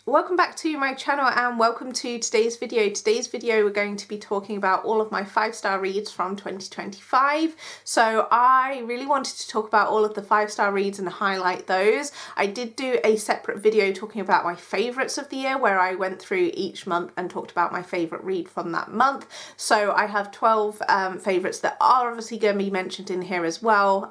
Welcome back to my channel and welcome to today's video. Today's video we're going to be talking about all of my 5-star reads from 2025. So I really wanted to talk about all of the 5-star reads and highlight those. I did do a separate video talking about my favourites of the year where I went through each month and talked about my favourite read from that month. So I have 12 favourites that are obviously going to be mentioned in here as well.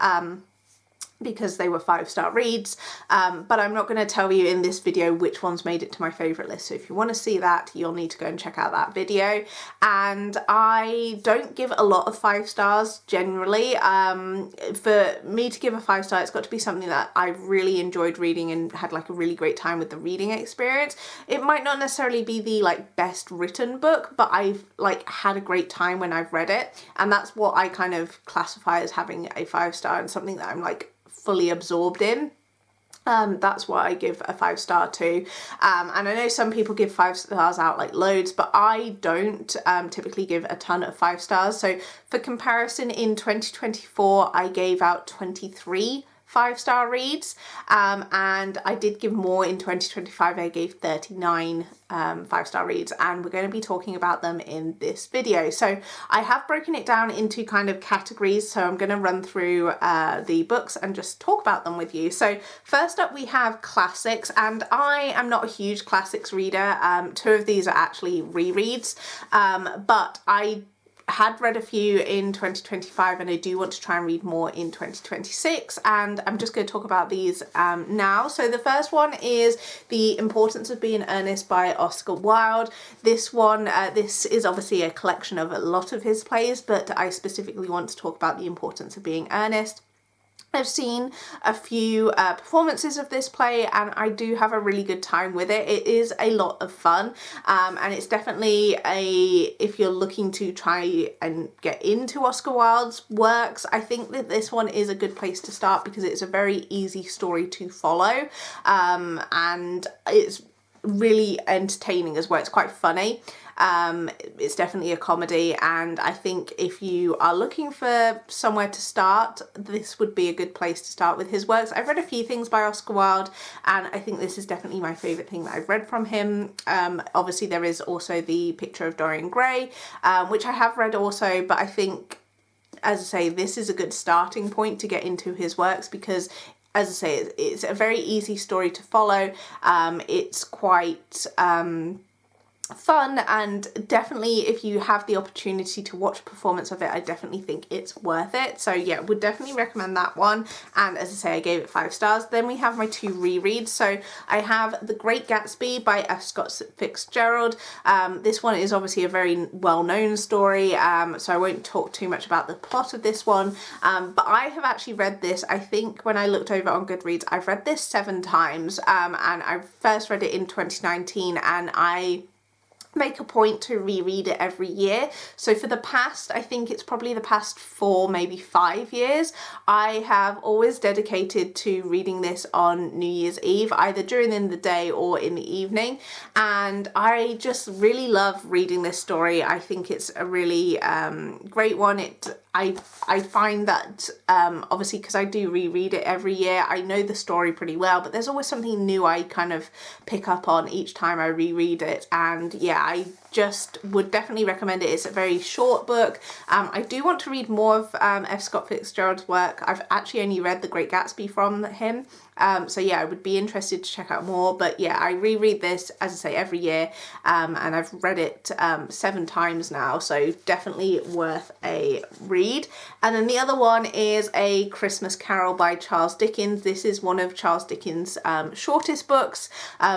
Because they were 5-star reads, but I'm not going to tell you in this video which ones made it to my favourite list. So if you want to see that, you'll need to go and check out that video. And I don't give a lot of 5 stars generally. For me to give a 5-star, it's got to be something that I really enjoyed reading and had like a really great time with the reading experience. It might not necessarily be the like best written book, but I've like had a great time when I've read it, and that's what I kind of classify as having a 5-star and something that I'm like fully absorbed in. That's what I give a 5-star to. And I know some people give 5 stars out like loads, but I don't typically give a ton of 5 stars. So for comparison, in 2024, I gave out 23 5-star reads, and I did give more in 2025. I gave 39 5-star reads, and we're going to be talking about them in this video. So I have broken it down into kind of categories, so I'm going to run through the books and just talk about them with you. So first up we have classics, and I am not a huge classics reader. 2 of these are actually rereads, but I had read a few in 2025 and I do want to try and read more in 2026, and I'm just going to talk about these now. So the first one is The Importance of Being Earnest by Oscar Wilde. This one, this is obviously a collection of a lot of his plays, but I specifically want to talk about The Importance of Being Earnest. I've seen a few performances of this play and I do have a really good time with it. It is a lot of fun, and it's definitely if you're looking to try and get into Oscar Wilde's works, I think that this one is a good place to start because it's a very easy story to follow, and it's really entertaining as well. It's quite funny. It's definitely a comedy, and I think if you are looking for somewhere to start, this would be a good place to start with his works. I've read a few things by Oscar Wilde and I think this is definitely my favourite thing that I've read from him. Obviously there is also The Picture of Dorian Gray, which I have read also, but I think, as I say, this is a good starting point to get into his works because, as I say, it's a very easy story to follow. It's quite fun, and definitely if you have the opportunity to watch a performance of it, I definitely think it's worth it. So yeah, would definitely recommend that one, and as I say, I gave it 5 stars. Then we have my 2 rereads. So I have The Great Gatsby by F. Scott Fitzgerald. This one is obviously a very well-known story, so I won't talk too much about the plot of this one, but I have actually read this, I think when I looked over on Goodreads, I've read this 7 times, and I first read it in 2019, and I make a point to reread it every year. So for the past, I think it's probably the past 4, maybe 5 years, I have always dedicated to reading this on New Year's Eve, either during the day or in the evening, and I just really love reading this story. I think it's a really great one. I find that obviously because I do reread it every year, I know the story pretty well, but there's always something new I kind of pick up on each time I reread it, and yeah, I just would definitely recommend it. It's a very short book. I do want to read more of F. Scott Fitzgerald's work. I've actually only read The Great Gatsby from him, so yeah, I would be interested to check out more, but yeah, I reread this, as I say, every year, and I've read it 7 times now, so definitely worth a read. And then the other one is A Christmas Carol by Charles Dickens. This is one of Charles Dickens' shortest books,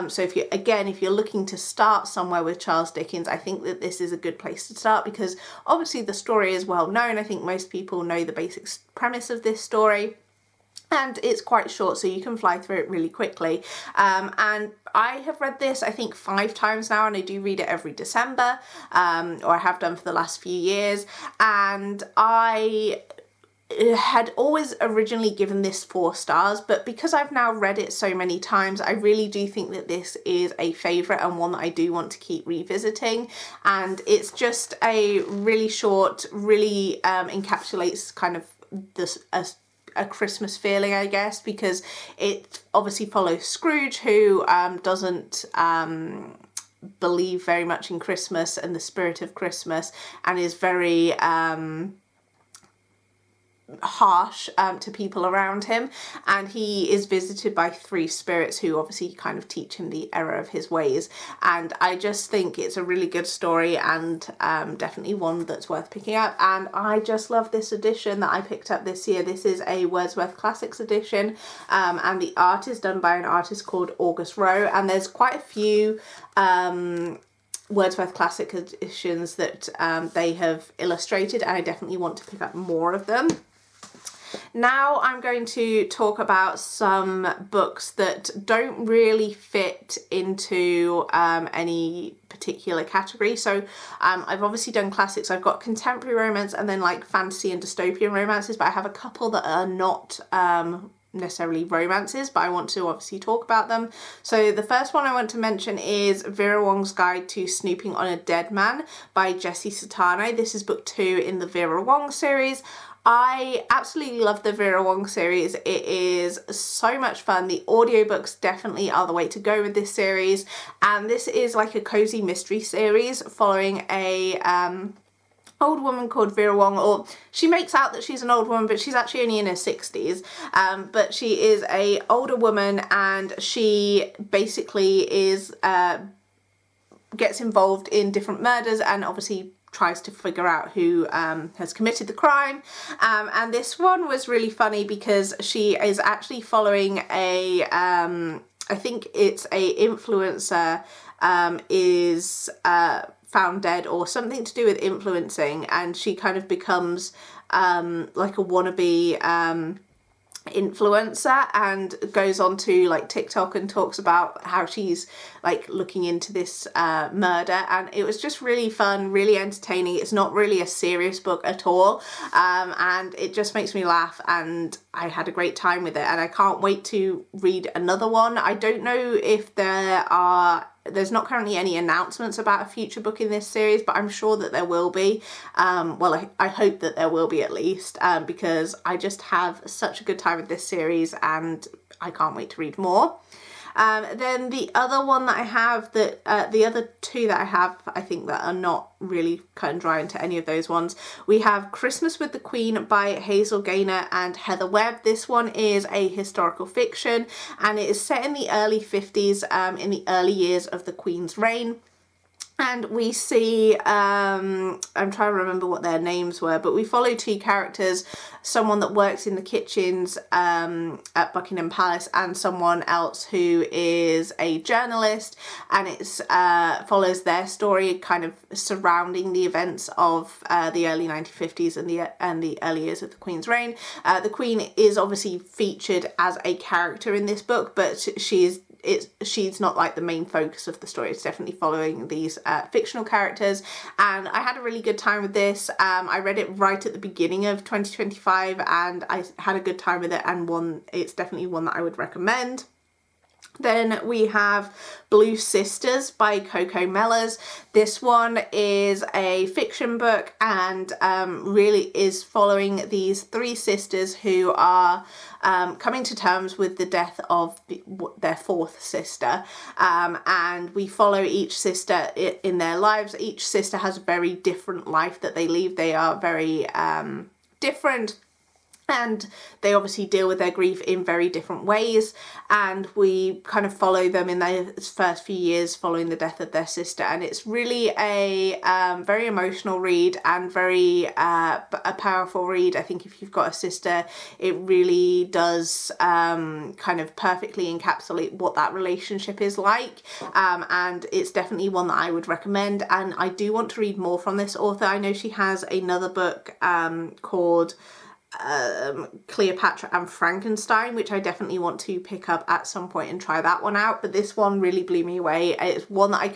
so if you're looking to start somewhere with Charles Dickens, I think that this is a good place to start because obviously the story is well known. I think most people know the basic premise of this story, and it's quite short, so you can fly through it really quickly. And I have read this, I think, 5 times now, and I do read it every December, or I have done for the last few years, and I had always originally given this 4 stars, but because I've now read it so many times, I really do think that this is a favourite and one that I do want to keep revisiting. And it's just a really short, really encapsulates kind of this a Christmas feeling, I guess, because it obviously follows Scrooge, who doesn't believe very much in Christmas and the spirit of Christmas, and is very harsh to people around him, and he is visited by three spirits who obviously kind of teach him the error of his ways. And I just think it's a really good story, and definitely one that's worth picking up. And I just love this edition that I picked up this year. This is a Wordsworth Classics edition, and the art is done by an artist called August Rowe, and there's quite a few Wordsworth Classic editions that they have illustrated, and I definitely want to pick up more of them. Now I'm going to talk about some books that don't really fit into any particular category. So I've obviously done classics, I've got contemporary romance, and then like fantasy and dystopian romances, but I have a couple that are not necessarily romances, but I want to obviously talk about them. So the first one I want to mention is Vera Wong's Guide to Snooping on a Dead Man by Jessie Satano. This is book 2 in the Vera Wong series. I absolutely love the Vera Wong series. It is so much fun. The audiobooks definitely are the way to go with this series, and this is like a cozy mystery series following a old woman called Vera Wong, or she makes out that she's an old woman, but she's actually only in her 60s. But she is a older woman, and she basically is gets involved in different murders, and obviously tries to figure out who has committed the crime. And this one was really funny because she is actually following a I think it's a influencer is found dead, or something to do with influencing, and she kind of becomes like a wannabe influencer, and goes on to like TikTok and talks about how she's like looking into this murder, and it was just really fun, really entertaining. It's not really a serious book at all, and it just makes me laugh, and I had a great time with it, and I can't wait to read another one. I don't know if there's not currently any announcements about a future book in this series, but I'm sure that there will be. Well, I hope that there will be, at least, because I just have such a good time with this series, and I can't wait to read more. Then the other one that I have, the other two that I have, I think that are not really cut and dry into any of those ones. We have Christmas with the Queen by Hazel Gaynor and Heather Webb. This one is a historical fiction, and it is set in the early 50s, in the early years of the Queen's reign. And we see, I'm trying to remember what their names were, but we follow two characters, someone that works in the kitchens at Buckingham Palace, and someone else who is a journalist, and it follows their story kind of surrounding the events of the early 1950s and the early years of the Queen's reign. The Queen is obviously featured as a character in this book, but she's not like the main focus of the story. It's definitely following these fictional characters, and I had a really good time with this. I read it right at the beginning of 2025, and I had a good time with it, and it's definitely one that I would recommend. Then we have Blue Sisters by Coco Mellors. This one is a fiction book, and really is following these three sisters who are coming to terms with the death of their fourth sister, and we follow each sister in their lives. Each sister has a very different life that they lead. They are very different, and they obviously deal with their grief in very different ways, and we kind of follow them in their first few years following the death of their sister. And it's really a very emotional read, and very a powerful read. I think if you've got a sister, it really does kind of perfectly encapsulate what that relationship is like, and it's definitely one that I would recommend. And I do want to read more from this author. I know she has another book called Cleopatra and Frankenstein, which I definitely want to pick up at some point and try that one out, but this one really blew me away. It's one that I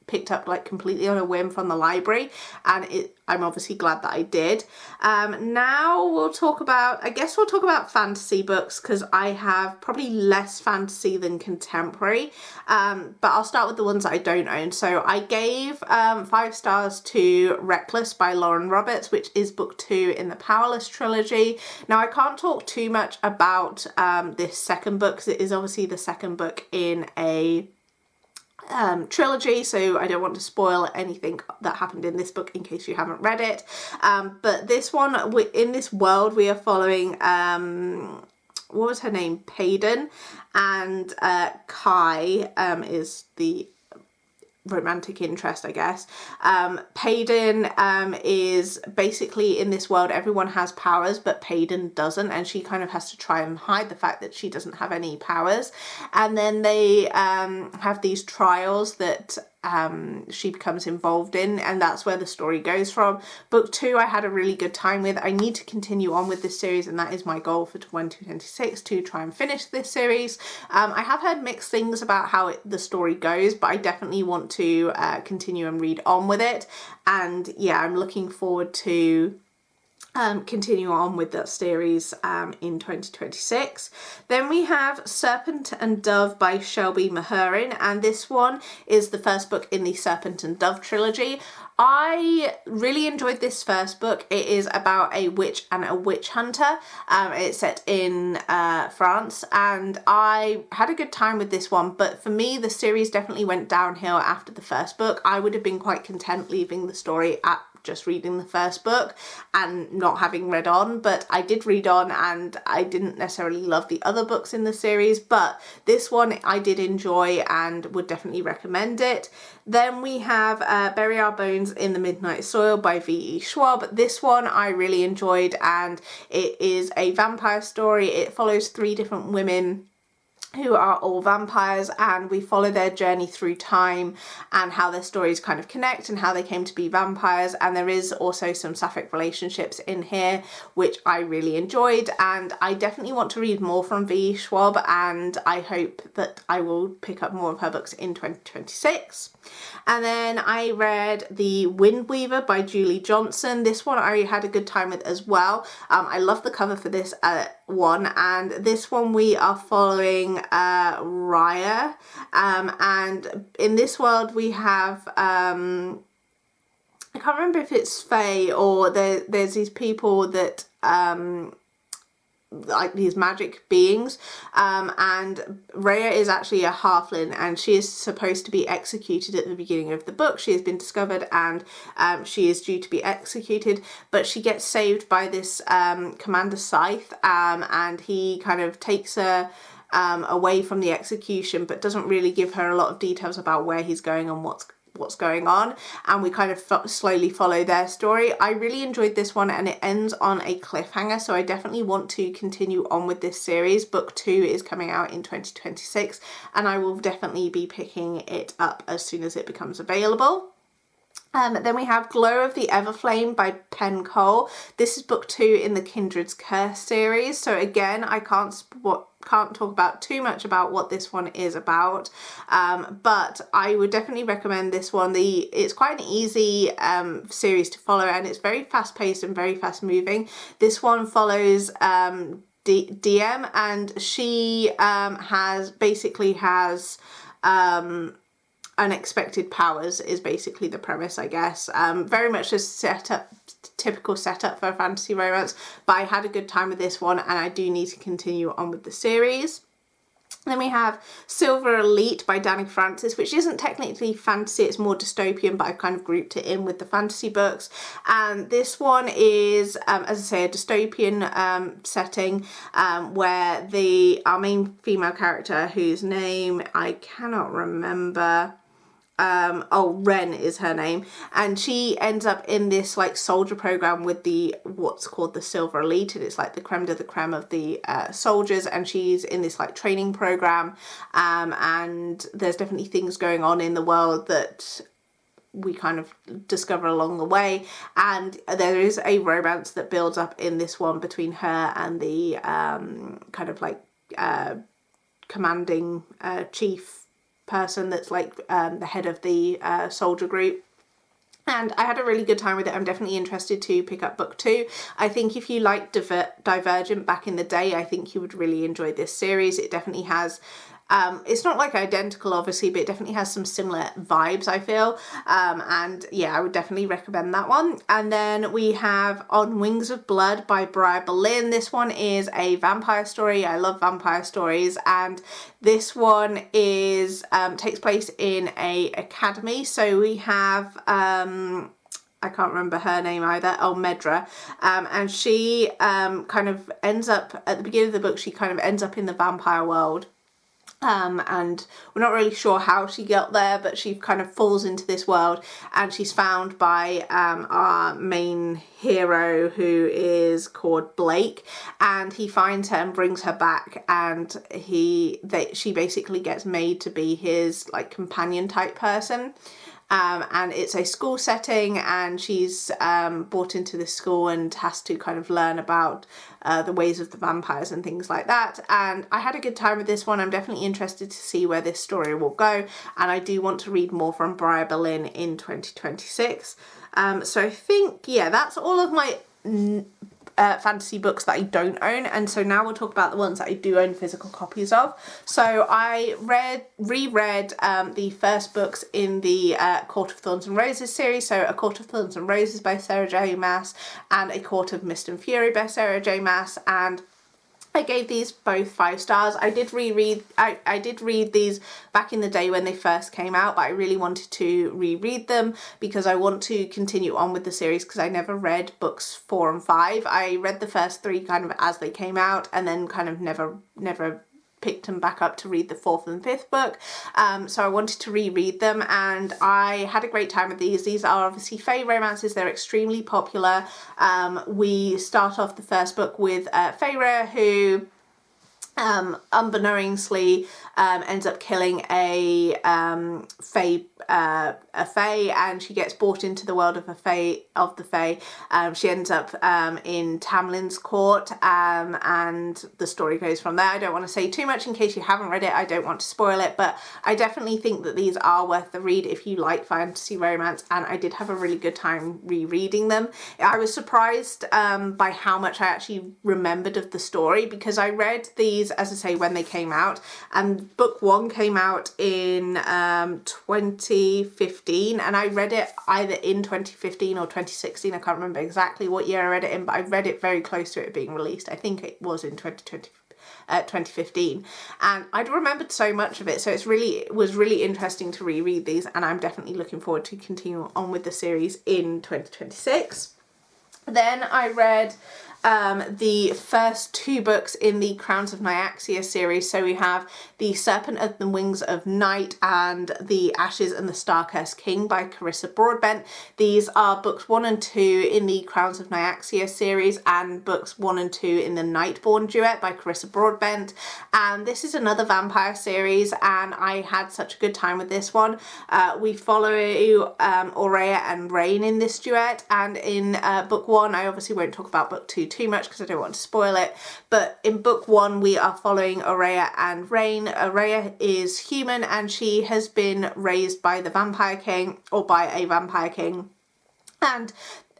picked up like completely on a whim from the library, and I'm obviously glad that I did. Now we'll talk about fantasy books, because I have probably less fantasy than contemporary, but I'll start with the ones that I don't own. So I gave 5 stars to Reckless by Lauren Roberts, which is book 2 in the Powerless trilogy. Now I can't talk too much about this second book, because it is obviously the second book in a trilogy, so I don't want to spoil anything that happened in this book in case you haven't read it. But this one, in this world, we are following what was her name? Payden, and Kai is the romantic interest, I guess. Payden is basically, in this world everyone has powers but Payden doesn't, and she kind of has to try and hide the fact that she doesn't have any powers. And then they have these trials that she becomes involved in, and that's where the story goes from. Book 2 I had a really good time with. I need to continue on with this series, and that is my goal for 2026, to try and finish this series. I have heard mixed things about how the story goes, but I definitely want to continue and read on with it. And yeah, I'm looking forward to continue on with that series in 2026. Then we have Serpent and Dove by Shelby Mahurin, and this one is the first book in the Serpent and Dove trilogy. I really enjoyed this first book. It is about a witch and a witch hunter. It's set in France, and I had a good time with this one, but for me the series definitely went downhill after the first book. I would have been quite content leaving the story at just reading the first book and not having read on, but I did read on, and I didn't necessarily love the other books in the series, but this one I did enjoy and would definitely recommend it. Then we have Bury Our Bones in the Midnight Soil by V.E. Schwab. This one I really enjoyed, and it is a vampire story. It follows 3 different women who are all vampires, and we follow their journey through time and how their stories kind of connect and how they came to be vampires. And there is also some sapphic relationships in here, which I really enjoyed, and I definitely want to read more from V. Schwab, and I hope that I will pick up more of her books in 2026. And then I read The Windweaver by Julie Johnson. This one I had a good time with as well. I love the cover for this one, and this one we are following Raya, and in this world we have I can't remember if it's Fae or there's these people that like these magic beings, and Raya is actually a halfling, and she is supposed to be executed at the beginning of the book. She has been discovered, and she is due to be executed, but she gets saved by this Commander Scythe, and he kind of takes her away from the execution, but doesn't really give her a lot of details about where he's going and what's going on, and we kind of slowly follow their story. I really enjoyed this one, and it ends on a cliffhanger, so I definitely want to continue on with this series. Book 2 is coming out in 2026, and I will definitely be picking it up as soon as it becomes available. Then we have Glow of the Everflame by Penn Cole. This is book 2 in the Kindred's Curse series. So again, I can't talk about too much about what this one is about, but I would definitely recommend this one. It's quite an easy series to follow, and it's very fast paced and very fast moving. This one follows DM, and she has unexpected powers is basically the premise, I guess. Very much a typical setup for a fantasy romance, but I had a good time with this one, and I do need to continue on with the series. Then we have Silver Elite by Danny Francis, which isn't technically fantasy, it's more dystopian, but I've kind of grouped it in with the fantasy books. And this one is, as I say, a dystopian setting, where our main female character, whose name I cannot remember, Ren is her name, and she ends up in this like soldier program with what's called the Silver Elite, and it's like the creme de la creme of the soldiers, and she's in this like training program, and there's definitely things going on in the world that we kind of discover along the way, and there is a romance that builds up in this one between her and the kind of like commanding chief person that's like the head of the soldier group. And I had a really good time with it. I'm definitely interested to pick up book 2. I think if you liked Divergent back in the day, I think you would really enjoy this series. It definitely has, it's not like identical obviously, but it definitely has some similar vibes, I feel. And yeah, I would definitely recommend that one. And then we have On Wings of Blood by Briar Boleyn. This one is a vampire story. I love vampire stories, and this one is takes place in a academy. So we have I can't remember her name either. Oh, Medra. And she kind of ends up, at the beginning of the book, she kind of ends up in the vampire world. And we're not really sure how she got there, but she kind of falls into this world, and she's found by our main hero, who is called Blake, and he finds her and brings her back, and she basically gets made to be his like companion type person. And it's a school setting, and she's brought into this school and has to kind of learn about the ways of the vampires and things like that. And I had a good time with this one. I'm definitely interested to see where this story will go, and I do want to read more from Briar Boleyn in 2026. So I think, yeah, that's all of my fantasy books that I don't own, and so now we'll talk about the ones that I do own physical copies of. So I reread the first books in the Court of Thorns and Roses series, so A Court of Thorns and Roses by Sarah J Maas and A Court of Mist and Fury by Sarah J Maas, and I gave these both 5 stars. I did read these back in the day when they first came out, but I really wanted to reread them because I want to continue on with the series, because I never read books 4 and 5. I read the first 3 kind of as they came out, and then kind of never picked them back up to read the 4th and 5th book. So I wanted to reread them, and I had a great time with these. These are obviously fae romances. They're extremely popular. We start off the first book with Feyre, who unbeknownstly ends up killing a fae, and she gets brought into the world of the fae. She ends up in Tamlin's court, and the story goes from there. I don't want to say too much in case you haven't read it. I don't want to spoil it, but I definitely think that these are worth the read if you like fantasy romance, and I did have a really good time rereading them. I was surprised by how much I actually remembered of the story, because I read these, as I say, when they came out, and book 1 came out in 2015, and I read it either in 2015 or 2016. I can't remember exactly what year I read it in, but I read it very close to it being released. I think it was in 2015, and I'd remembered so much of it, so it was really interesting to reread these, and I'm definitely looking forward to continue on with the series in 2026. Then I read the first 2 books in the Crowns of Nyaxia series. So we have The Serpent at the Wings of Night and The Ashes and the Star-Cursed King by Carissa Broadbent. These are books 1 and 2 in the Crowns of Nyaxia series, and books 1 and 2 in the Nightborn duet by Carissa Broadbent. And this is another vampire series, and I had such a good time with this one. We follow Aurea and Rain in this duet, and in book 1, I obviously won't talk about book 2 too much because I don't want to spoil it, but in book 1 we are following Aurea and Rain. Aurea is human, and she has been raised by the Vampire King, or by a Vampire King, and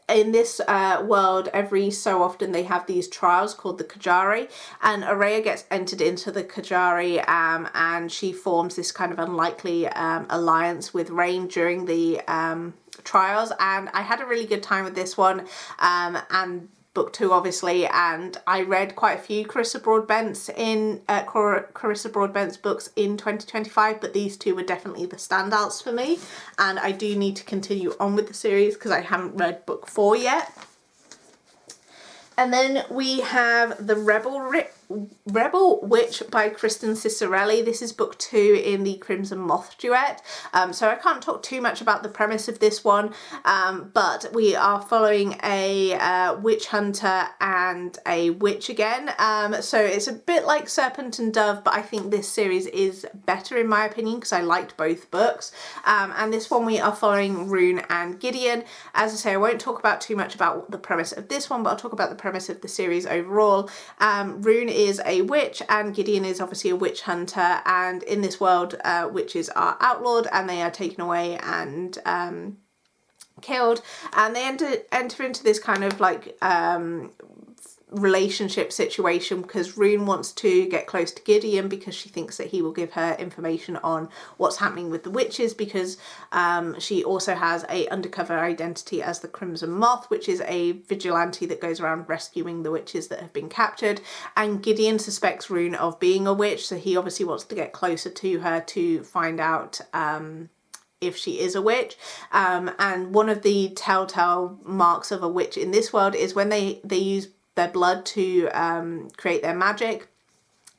in this world, every so often they have these trials called the Kajari, and Aurea gets entered into the Kajari, and she forms this kind of unlikely alliance with Rain during the trials, and I had a really good time with this one, and book 2 obviously, and I read quite a few Carissa Broadbent's books in 2025, but these 2 were definitely the standouts for me, and I do need to continue on with the series because I haven't read book 4 yet. And then we have The Rebel Witch by Kristen Cicerelli. This is book 2 in the Crimson Moth duet. So I can't talk too much about the premise of this one, but we are following a witch hunter and a witch again. So it's a bit like Serpent and Dove, but I think this series is better in my opinion because I liked both books. And this one we are following Rune and Gideon. As I say, I won't talk about too much about the premise of this one, but I'll talk about the premise of the series overall. Rune is a witch and Gideon is obviously a witch hunter, and in this world witches are outlawed and they are taken away and killed, and they enter into this kind of like relationship situation because Rune wants to get close to Gideon because she thinks that he will give her information on what's happening with the witches, because she also has a undercover identity as the Crimson Moth, which is a vigilante that goes around rescuing the witches that have been captured, and Gideon suspects Rune of being a witch, so he obviously wants to get closer to her to find out if she is a witch. And one of the telltale marks of a witch in this world is when they use their blood to create their magic,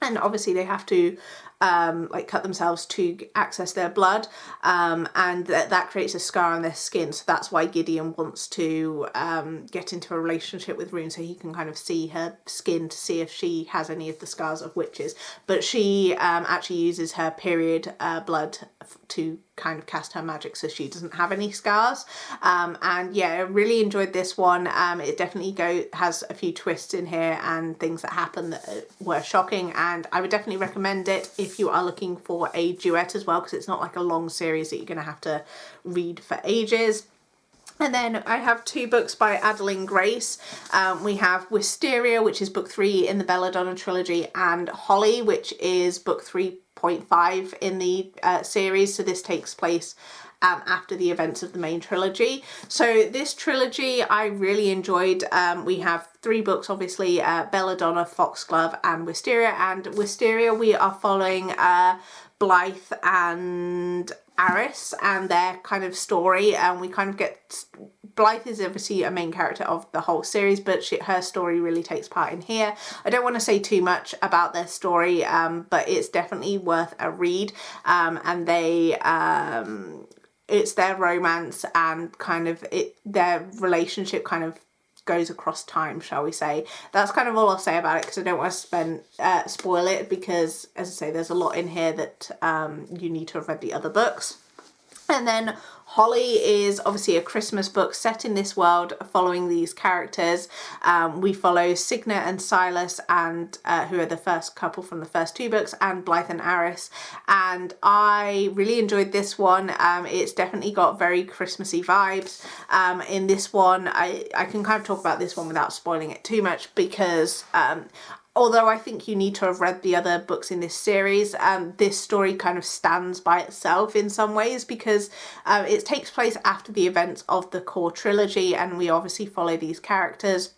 and obviously they have to like cut themselves to access their blood, and that creates a scar on their skin. So that's why Gideon wants to get into a relationship with Rune, so he can kind of see her skin to see if she has any of the scars of witches. But she actually uses her period blood to kind of cast her magic, so she doesn't have any scars. And yeah, I really enjoyed this one. It definitely has a few twists in here and things that happen that were shocking, and I would definitely recommend it if you are looking for a duet as well, because it's not like a long series that you're going to have to read for ages. And then I have 2 books by Adeline Grace. We have Wisteria, which is book 3 in the Belladonna trilogy, and Holly, which is book 3.5 in the series. So this takes place after the events of the main trilogy. So this trilogy I really enjoyed. We have 3 books, obviously, Belladonna, Foxglove and Wisteria. And Wisteria, we are following Blythe and Aris and their kind of story, and we kind of get Blythe is obviously a main character of the whole series, but her story really takes part in here. I don't want to say too much about their story, but it's definitely worth a read. And they it's their romance and kind of their relationship kind of goes across time, shall we say. That's kind of all I'll say about it, because I don't want to spoil it, because as I say, there's a lot in here that you need to have read the other books. And then Holly is obviously a Christmas book set in this world following these characters. We follow Signa and Silas, and who are the first couple from the first 2 books, and Blythe and Aris. And I really enjoyed this one. It's definitely got very Christmassy vibes. In this one, I can kind of talk about this one without spoiling it too much, because although I think you need to have read the other books in this series, this story kind of stands by itself in some ways, because it takes place after the events of the core trilogy, and we obviously follow these characters.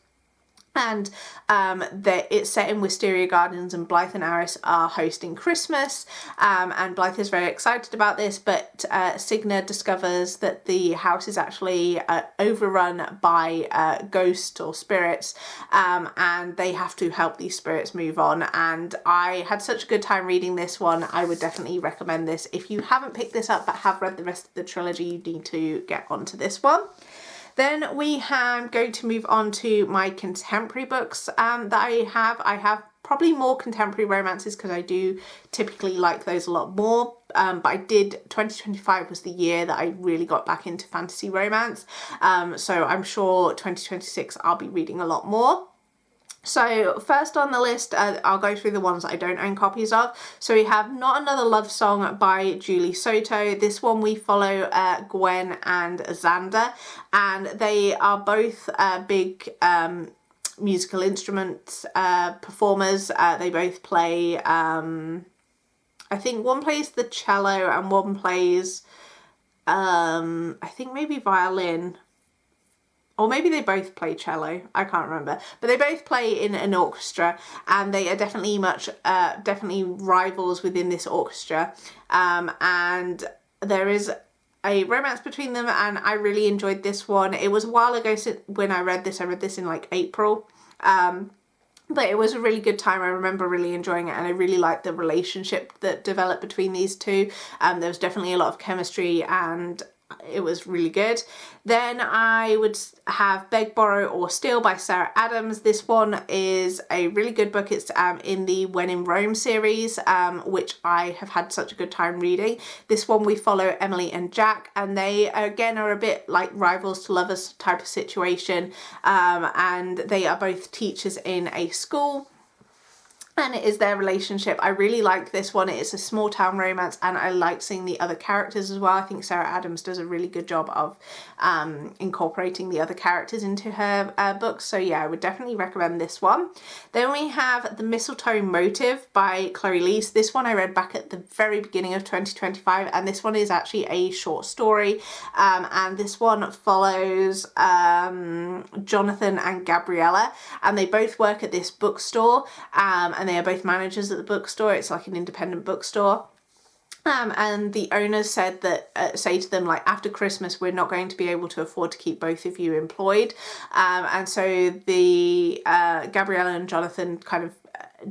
And it's set in Wisteria Gardens, and Blythe and Aris are hosting Christmas, and Blythe is very excited about this, but Signa discovers that the house is actually overrun by ghosts or spirits, and they have to help these spirits move on. And I had such a good time reading this one. I would definitely recommend this. If you haven't picked this up but have read the rest of the trilogy, you need to get onto this one. Then we are going to move on to my contemporary books that I have. I have probably more contemporary romances because I do typically like those a lot more. But 2025 was the year that I really got back into fantasy romance. So I'm sure 2026 I'll be reading a lot more. So first on the list, I'll go through the ones that I don't own copies of. So we have Not Another Love Song by Julie Soto. This one we follow Gwen and Xander, and they are both big musical instrument performers. They both play, I think one plays the cello and one plays, I think maybe violin. Or maybe they both play cello, I can't remember. But they both play in an orchestra, and they are definitely definitely rivals within this orchestra. And there is a romance between them, and I really enjoyed this one. It was a while ago when I read this. I read this in like April. But it was a really good time. I remember really enjoying it, and I really liked the relationship that developed between these two. There was definitely a lot of chemistry, and it was really good. Then I would have Beg, Borrow or Steal by Sarah Adams. This one is a really good book. It's in the When in Rome series, which I have had such a good time reading. This one we follow Emily and Jack, and they again are a bit like rivals to lovers type of situation, and they are both teachers in a school. and it is their relationship. I really like this one. It is a small town romance, and I like seeing the other characters as well. I think Sarah Adams does a really good job of incorporating the other characters into her books. So yeah, I would definitely recommend this one. Then we have The Mistletoe Motive by Chloe Leese. This one I read back at the very beginning of 2025, and this one is actually a short story, and this one follows Jonathan and Gabriella, and they both work at this bookstore, and they are both managers at the bookstore. It's like an independent bookstore. And the owners said that say to them, like, after Christmas we're not going to be able to afford to keep both of you employed, and so the Gabriella and Jonathan kind of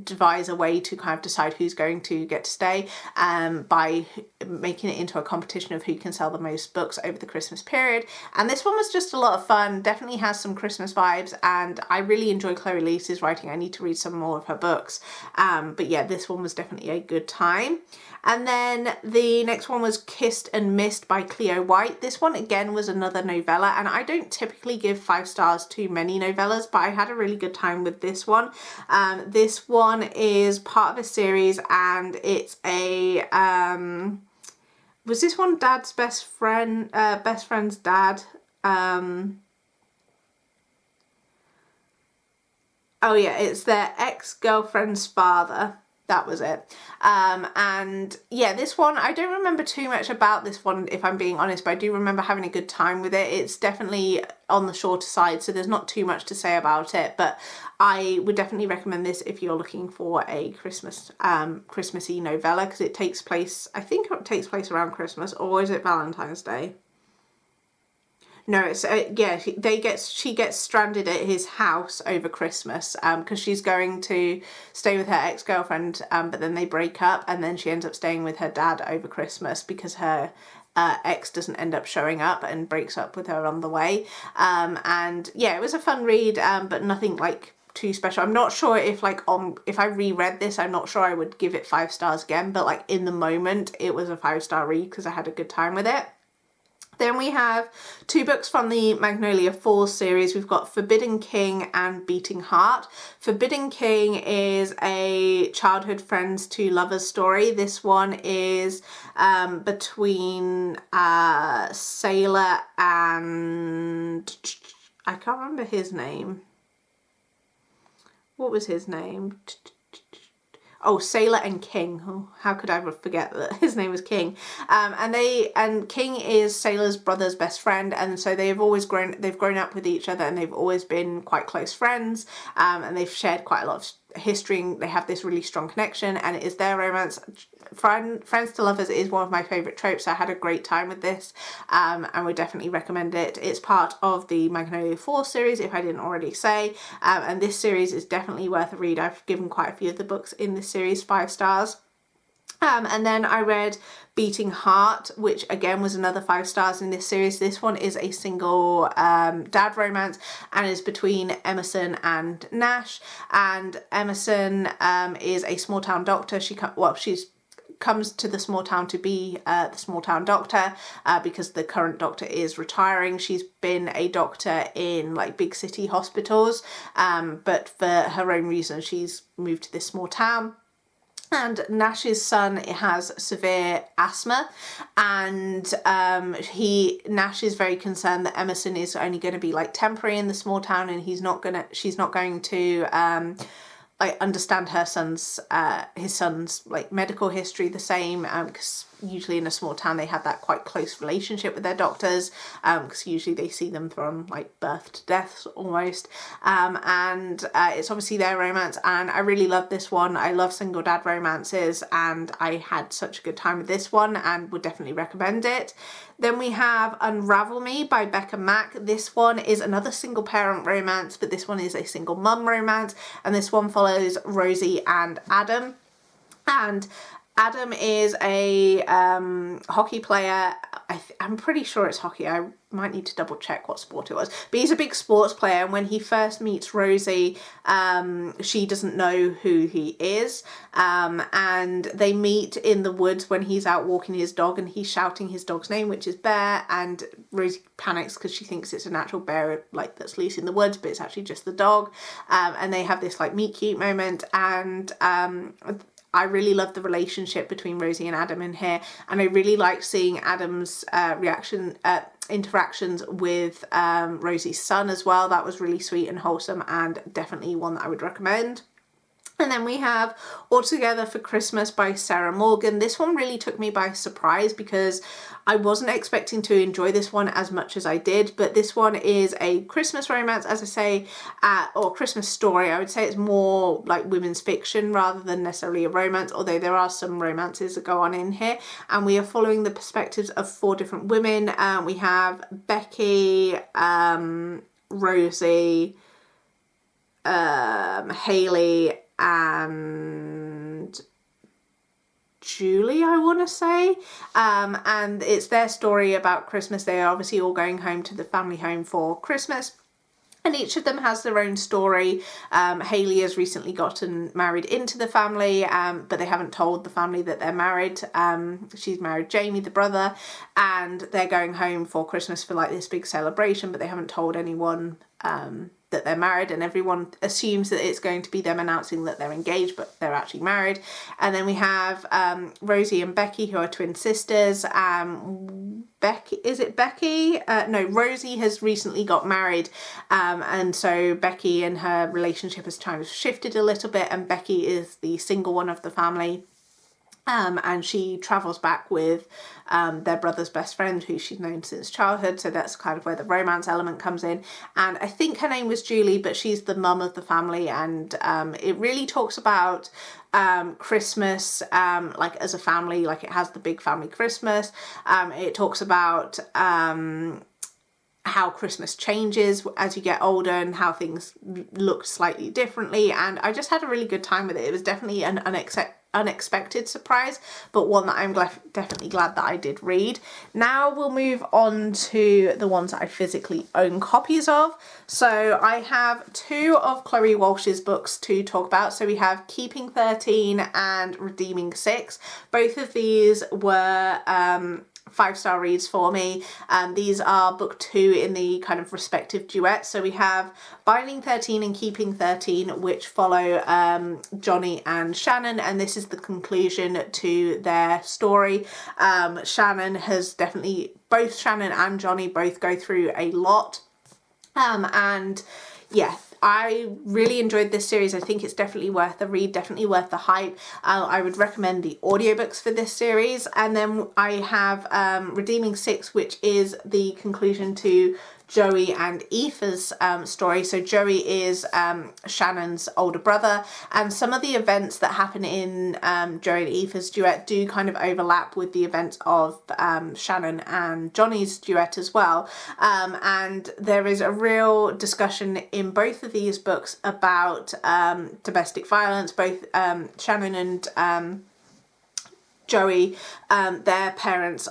devise a way to kind of decide who's going to get to stay, by making it into a competition of who can sell the most books over the Christmas period. And this one was just a lot of fun, definitely has some Christmas vibes, and I really enjoy Chloe Leese's writing. I need to read some more of her books, but yeah, this one was definitely a good time. And then the next one was Kissed and Missed by Cleo White. This one again was another novella, and I don't typically give 5 stars to many novellas, but I had a really good time with this one. This one is part of a series, and it's a was this one Dad's best friend, best friend's dad? Oh yeah, it's their ex-girlfriend's father. That was it. And yeah, this one, I don't remember too much about this one, if I'm being honest, but I do remember having a good time with it. It's definitely on the shorter side, so there's not too much to say about it, but I would definitely recommend this if you're looking for a Christmassy novella, because it takes place, I think it takes place around Christmas, or is it Valentine's Day? No, it's yeah. She gets stranded at his house over Christmas, because she's going to stay with her ex-girlfriend, but then they break up, and then she ends up staying with her dad over Christmas because her ex doesn't end up showing up and breaks up with her on the way. And yeah, it was a fun read, but nothing like too special. I'm not sure if if I reread this, I'm not sure I would give it 5 stars again, but like in the moment it was a 5-star read because I had a good time with it. Then we have 2 books from the Magnolia Falls series. We've got Forbidden King and Beating Heart. Forbidden King is a childhood friends to lovers story. This one is between Sailor and... I can't remember his name. What was his name? Oh, Sailor and King. Oh, how could I ever forget that his name was King? And King is Sailor's brother's best friend, and so they've grown up with each other, and they've always been quite close friends, and they've shared quite a lot of history, and they have this really strong connection, and it is their romance. Friends to lovers is one of my favourite tropes, so I had a great time with this, and would definitely recommend it. It's part of the Magnolia Falls series, if I didn't already say, and this series is definitely worth a read. I've given quite a few of the books in this series 5 stars. And then I read Beating Heart, which again was another 5 stars in this series. This one is a single dad romance, and is between Emerson and Nash. And Emerson is a small town doctor. She's comes to the small town to be the small town doctor, because the current doctor is retiring. She's been a doctor in like big city hospitals, but for her own reasons she's moved to this small town. And Nash's son has severe asthma, and Nash is very concerned that Emerson is only going to be like temporary in the small town, and she's not going to like understand her son's his son's like medical history the same, because usually in a small town they have that quite close relationship with their doctors, because usually they see them from like birth to death almost, and it's obviously their romance, and I really love this one. I love single dad romances, and I had such a good time with this one and would definitely recommend it. Then we have Unravel Me by Becca Mack. This one is another single parent romance, but this one is a single mum romance, and this one follows Rosie and Adam. And Adam is a hockey player. I'm pretty sure it's hockey. I might need to double check what sport it was. But he's a big sports player, and when he first meets Rosie, she doesn't know who he is. And they meet in the woods when he's out walking his dog, and he's shouting his dog's name, which is Bear, and Rosie panics because she thinks it's an actual bear like that's loose in the woods, but it's actually just the dog. And they have this like meet cute moment, and I really love the relationship between Rosie and Adam in here, and I really like seeing Adam's interactions with Rosie's son as well. That was really sweet and wholesome, and definitely one that I would recommend. And then we have All Together for Christmas by Sarah Morgan. This one really took me by surprise because I wasn't expecting to enjoy this one as much as I did, but this one is a Christmas romance, as I say, or Christmas story. I would say it's more like women's fiction rather than necessarily a romance, although there are some romances that go on in here. And we are following the perspectives of 4 different women. We have Becky, Rosie, Hayley, and Julie, I want to say, and it's their story about Christmas. They are obviously all going home to the family home for Christmas, and each of them has their own story. Hayley has recently gotten married into the family, but they haven't told the family that they're married. She's married Jamie, the brother, and they're going home for Christmas for like this big celebration, but they haven't told anyone that they're married, and everyone assumes that it's going to be them announcing that they're engaged, but they're actually married. And then we have Rosie and Becky, who are twin sisters. Rosie has recently got married, and so Becky and her relationship has kind of shifted a little bit, and Becky is the single one of the family. And she travels back with their brother's best friend, who she's known since childhood, so that's kind of where the romance element comes in. And I think her name was Julie, but she's the mum of the family, and it really talks about Christmas like as a family, like it has the big family Christmas. It talks about how Christmas changes as you get older and how things look slightly differently, and I just had a really good time with it. It was definitely an unexpected surprise, but one that I'm definitely glad that I did read. Now we'll move on to the ones that I physically own copies of. So I have 2 of Chloe Walsh's books to talk about. So we have Keeping 13 and Redeeming 6. Both of these were 5-star reads for me. These are book 2 in the kind of respective duets. So we have Binding 13 and Keeping 13, which follow Johnny and Shannon, and this is the conclusion to their story. Both Shannon and Johnny both go through a lot, and yeah, I really enjoyed this series. I think it's definitely worth the read, definitely worth the hype. I would recommend the audiobooks for this series. And then I have Redeeming 6, which is the conclusion to Joey and Aoife's story. So Joey is Shannon's older brother, and some of the events that happen in Joey and Aoife's duet do kind of overlap with the events of Shannon and Johnny's duet as well. And there is a real discussion in both of these books about domestic violence. Both Shannon and Joey, their parents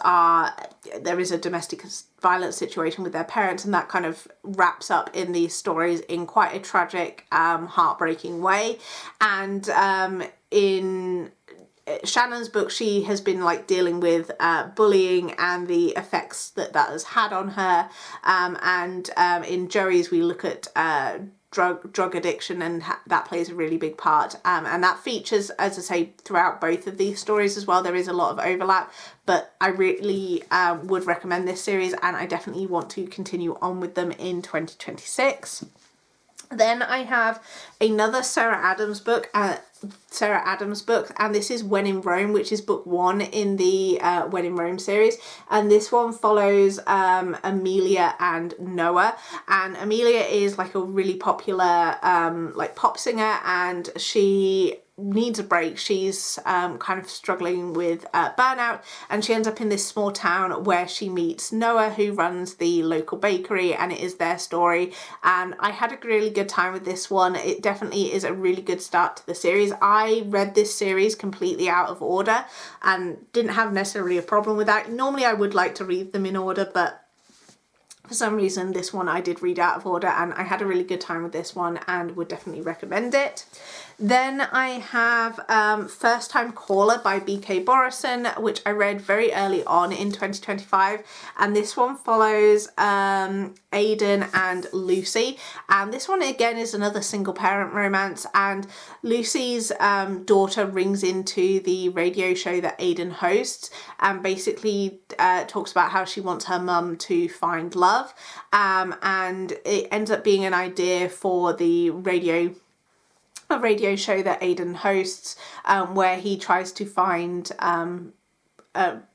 there is a domestic violence situation with their parents, and that kind of wraps up in these stories in quite a tragic, heartbreaking way. And in Shannon's book, she has been like dealing with bullying and the effects that has had on her. And in Joey's, we look at drug addiction, and that plays a really big part, and that features, as I say, throughout both of these stories as well. There is a lot of overlap, but I really would recommend this series, and I definitely want to continue on with them in 2026. Then I have another Sarah Adams book, and this is When in Rome, which is book 1 in the When in Rome series, and this one follows Amelia and Noah. And Amelia is like a really popular like pop singer, and she needs a break. She's kind of struggling with burnout, and she ends up in this small town where she meets Noah, who runs the local bakery, and it is their story. And I had a really good time with this one. It definitely is a really good start to the series. I read this series completely out of order and didn't have necessarily a problem with that. Normally I would like to read them in order, but for some reason this one I did read out of order, and I had a really good time with this one and would definitely recommend it. Then I have First Time Caller by B.K. Borison, which I read very early on in 2025, and this one follows Aidan and Lucy, and this one again is another single parent romance, and Lucy's daughter rings into the radio show that Aidan hosts and basically talks about how she wants her mum to find love, and it ends up being an idea for the radio show that Aidan hosts, where he tries to find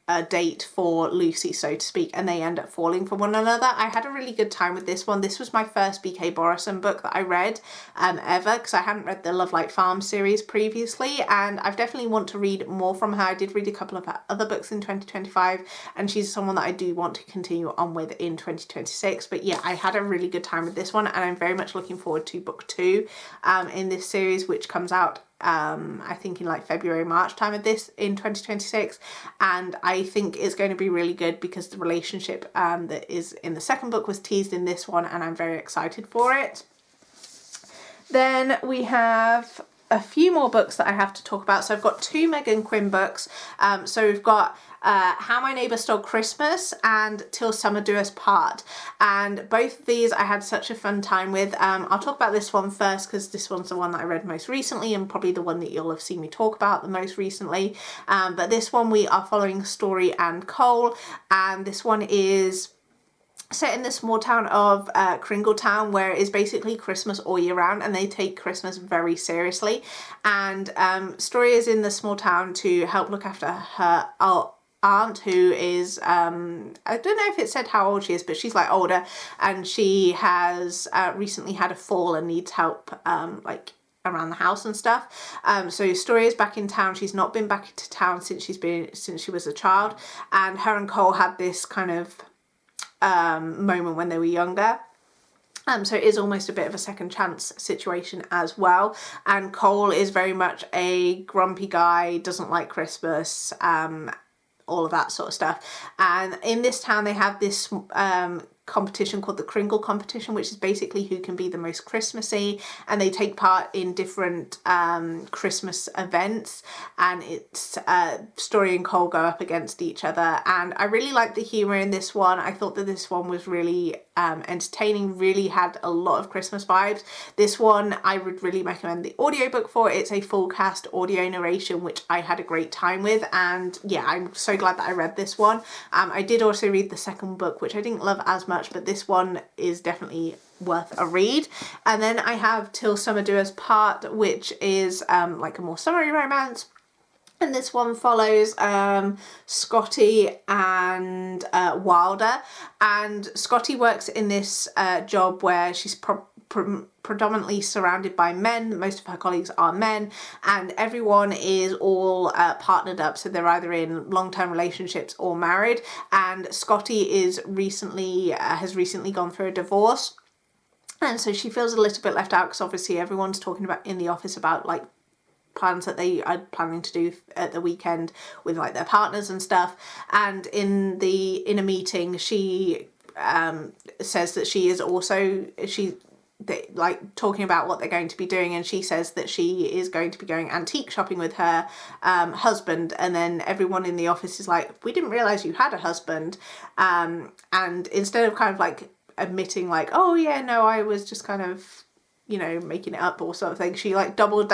a date for Lucy, so to speak, and they end up falling for one another. I had a really good time with this one. This was my first B.K. Borison book that I read ever, because I hadn't read the Love Like Farm series previously, and I've definitely want to read more from her. I did read a couple of her other books in 2025, and she's someone that I do want to continue on with in 2026. But yeah, I had a really good time with this one, and I'm very much looking forward to book 2 in this series, which comes out I think in like February, March time of this in 2026, and I think it's going to be really good because the relationship that is in the second book was teased in this one, and I'm very excited for it. Then we have a few more books that I have to talk about. So I've got 2 Meghan Quinn books. So we've got How My Neighbour Stole Christmas and Till Summer Do Us Part, and both of these I had such a fun time with. I'll talk about this one first because this one's the one that I read most recently and probably the one that you'll have seen me talk about the most recently, but this one we are following Story and Cole, and this one is set in the small town of Kringletown, where it is basically Christmas all year round, and they take Christmas very seriously. And Story is in the small town to help look after her aunt, who is I don't know if it said how old she is, but she's like older, and she has recently had a fall and needs help like around the house and stuff. So Story is back in town. She's not been back to town since she was a child, and her and Cole had this kind of moment when they were younger. So it is almost a bit of a second chance situation as well. And Cole is very much a grumpy guy, doesn't like Christmas, all of that sort of stuff. And in this town they have this competition called the Kringle competition, which is basically who can be the most Christmassy, and they take part in different Christmas events, and it's Story and Cole go up against each other. And I really liked the humour in this one. I thought that this one was really entertaining, really had a lot of Christmas vibes. This one I would really recommend the audiobook for. It's a full cast audio narration, which I had a great time with, and yeah, I'm so glad that I read this one. I did also read the second book, which I didn't love as much, but this one is definitely worth a read. And then I have Till Summer Do Us Part, which is like a more summery romance. And this one follows Scotty and Wilder. And Scotty works in this job where she's predominantly surrounded by men. Most of her colleagues are men, and everyone is all partnered up, so they're either in long-term relationships or married. And Scotty is has recently gone through a divorce, and so she feels a little bit left out because obviously everyone's talking about in the office about like plans that they are planning to do at the weekend with like their partners and stuff. And in a meeting she says that she is also like talking about what they're going to be doing, and she says that she is going to be going antique shopping with her husband, and then everyone in the office is like, we didn't realize you had a husband, and instead of kind of like admitting like, oh yeah, no, I was just kind of, you know, making it up or sort of thing, she like doubles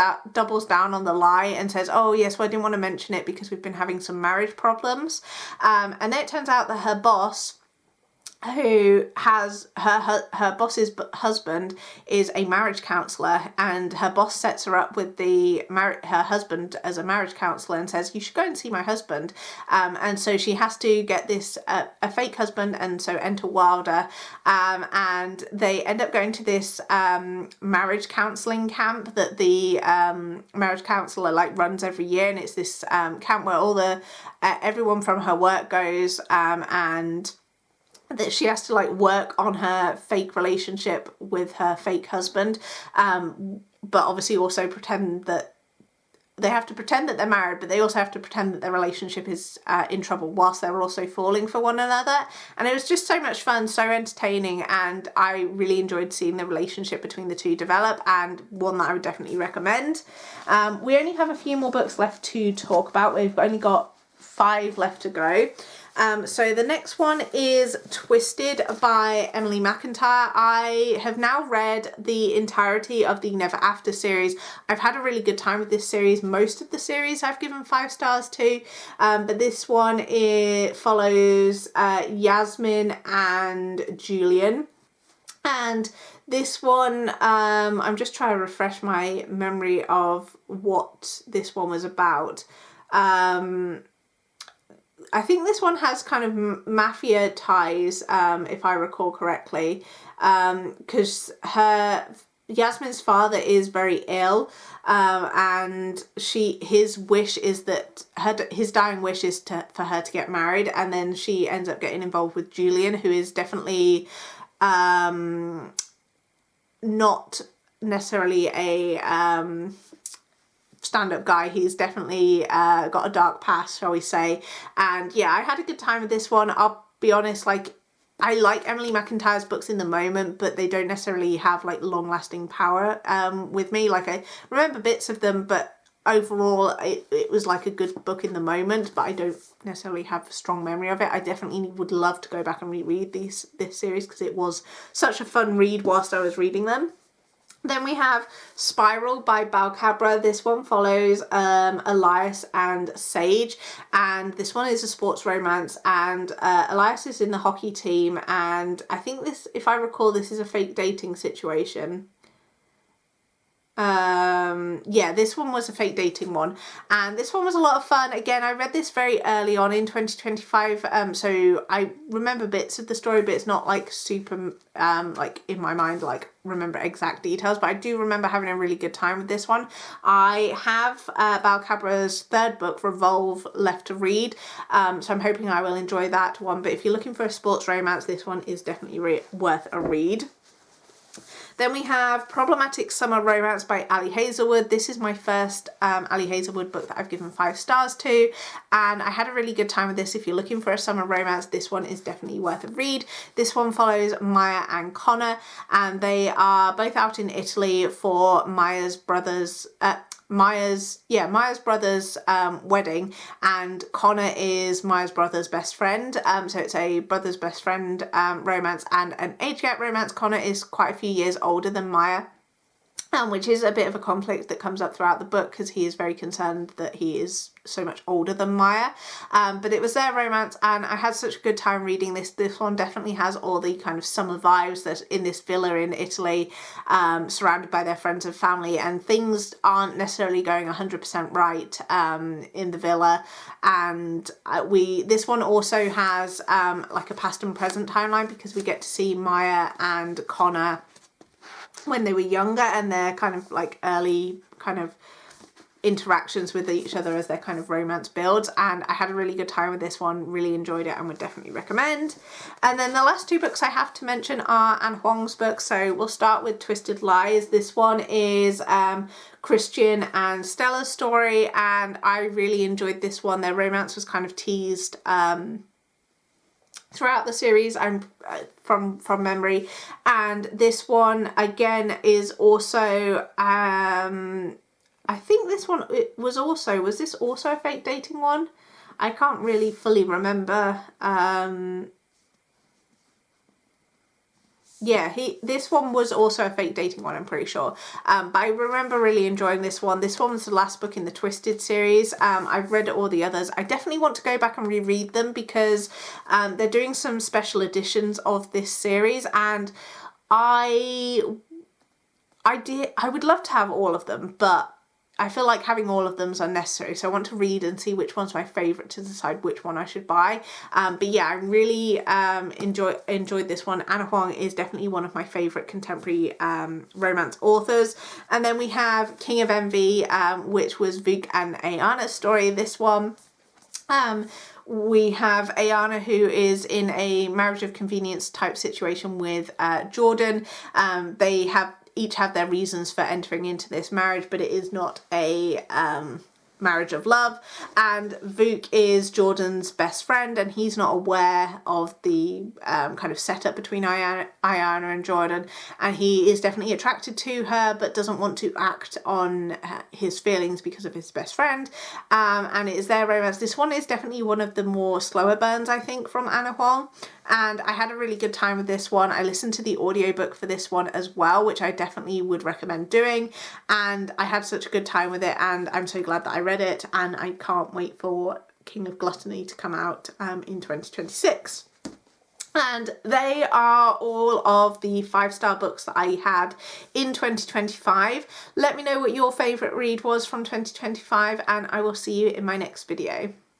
down on the lie and says, oh yes, well I didn't want to mention it because we've been having some marriage problems, and then it turns out that her boss who has her boss's husband is a marriage counsellor, and her boss sets her up with her husband as a marriage counsellor and says, you should go and see my husband, and so she has to get this a fake husband, and so enter Wilder, and they end up going to this marriage counselling camp that the marriage counsellor like runs every year, and it's this camp where all the everyone from her work goes, and that she has to like work on her fake relationship with her fake husband, but obviously also pretend that they have to pretend that they're married, but they also have to pretend that their relationship is in trouble whilst they're also falling for one another. And it was just so much fun, so entertaining, and I really enjoyed seeing the relationship between the two develop, and one that I would definitely recommend. We only have a few more books left to talk about. We've only got 5 left to go. So the next one is Twisted by Emily McIntyre. I have now read the entirety of the Never After series. I've had a really good time with this series. Most of the series I've given 5 stars to, but this one, it follows Yasmin and Julian. And this one, I'm just trying to refresh my memory of what this one was about. I think this one has kind of mafia ties, if I recall correctly, because Yasmin's father is very ill, and his wish is that his dying wish is for her to get married, and then she ends up getting involved with Julian, who is definitely not necessarily a stand-up guy. He's definitely got a dark past, shall we say. And yeah, I had a good time with this one. I'll be honest, like, I like Emily McIntyre's books in the moment, but they don't necessarily have like long-lasting power with me. Like, I remember bits of them, but overall it was like a good book in the moment, but I don't necessarily have a strong memory of it. I definitely would love to go back and reread this series, because it was such a fun read whilst I was reading them. Then we have Spiral by Balcabra. This one follows Elias and Sage, and this one is a sports romance, and Elias is in the hockey team, and I think this, if I recall, this is a fake dating situation. Yeah, this one was a fake dating one, and this one was a lot of fun. Again, I read this very early on in 2025, so I remember bits of the story, but it's not like super like in my mind, like remember exact details, but I do remember having a really good time with this one. I have Balcabra's 3rd book, Revolve, left to read, so I'm hoping I will enjoy that one. But if you're looking for a sports romance, this one is definitely worth a read. Then we have Problematic Summer Romance by Ali Hazelwood. This is my first Ali Hazelwood book that I've given 5 stars to, and I had a really good time with this. If you're looking for a summer romance, this one is definitely worth a read. This one follows Maya and Connor, and they are both out in Italy for Maya's brother's wedding, and Connor is Maya's brother's best friend, so it's a brother's best friend romance and an age gap romance. Connor is quite a few years older than Maya, which is a bit of a conflict that comes up throughout the book, because he is very concerned that he is so much older than Maya, but it was their romance, and I had such a good time reading this. This one definitely has all the kind of summer vibes that in this villa in Italy, surrounded by their friends and family, and things aren't necessarily going 100% right in the villa. And this one also has like a past and present timeline, because we get to see Maya and Connor when they were younger, and their kind of like early kind of interactions with each other as their kind of romance builds. And I had a really good time with this one, really enjoyed it, and would definitely recommend. And then the last 2 books I have to mention are Anne Huang's books. So we'll start with Twisted Lies. This one is Christian and Stella's story, and I really enjoyed this one. Their romance was kind of teased throughout the series, I'm from memory, and this one again is also I think this one was this also a fake dating one? I can't really fully remember. Yeah, this one was also a fake dating one, I'm pretty sure. But I remember really enjoying this one. This one was the last book in the Twisted series. I've read all the others. I definitely want to go back and reread them because they're doing some special editions of this series, and I would love to have all of them, but I feel like having all of them is unnecessary, so I want to read and see which one's my favourite to decide which one I should buy. But yeah, I really enjoyed this one. Ana Huang is definitely one of my favourite contemporary romance authors. And then we have King of Envy, which was Vuk and Ayana's story. This one, we have Ayana, who is in a marriage of convenience type situation with Jordan. They each have their reasons for entering into this marriage, but it is not a marriage of love. And Vuk is Jordan's best friend, and he's not aware of the kind of setup between Ayana and Jordan, and he is definitely attracted to her but doesn't want to act on his feelings because of his best friend. And it is their romance. This one is definitely one of the more slower burns, I think, from Ana Huang, and I had a really good time with this one. I listened to the audiobook for this one as well, which I definitely would recommend doing, and I had such a good time with it, and I'm so glad that I read it, and I can't wait for King of Gluttony to come out in 2026. And they are all of the 5-star books that I had in 2025. Let me know what your favourite read was from 2025, and I will see you in my next video.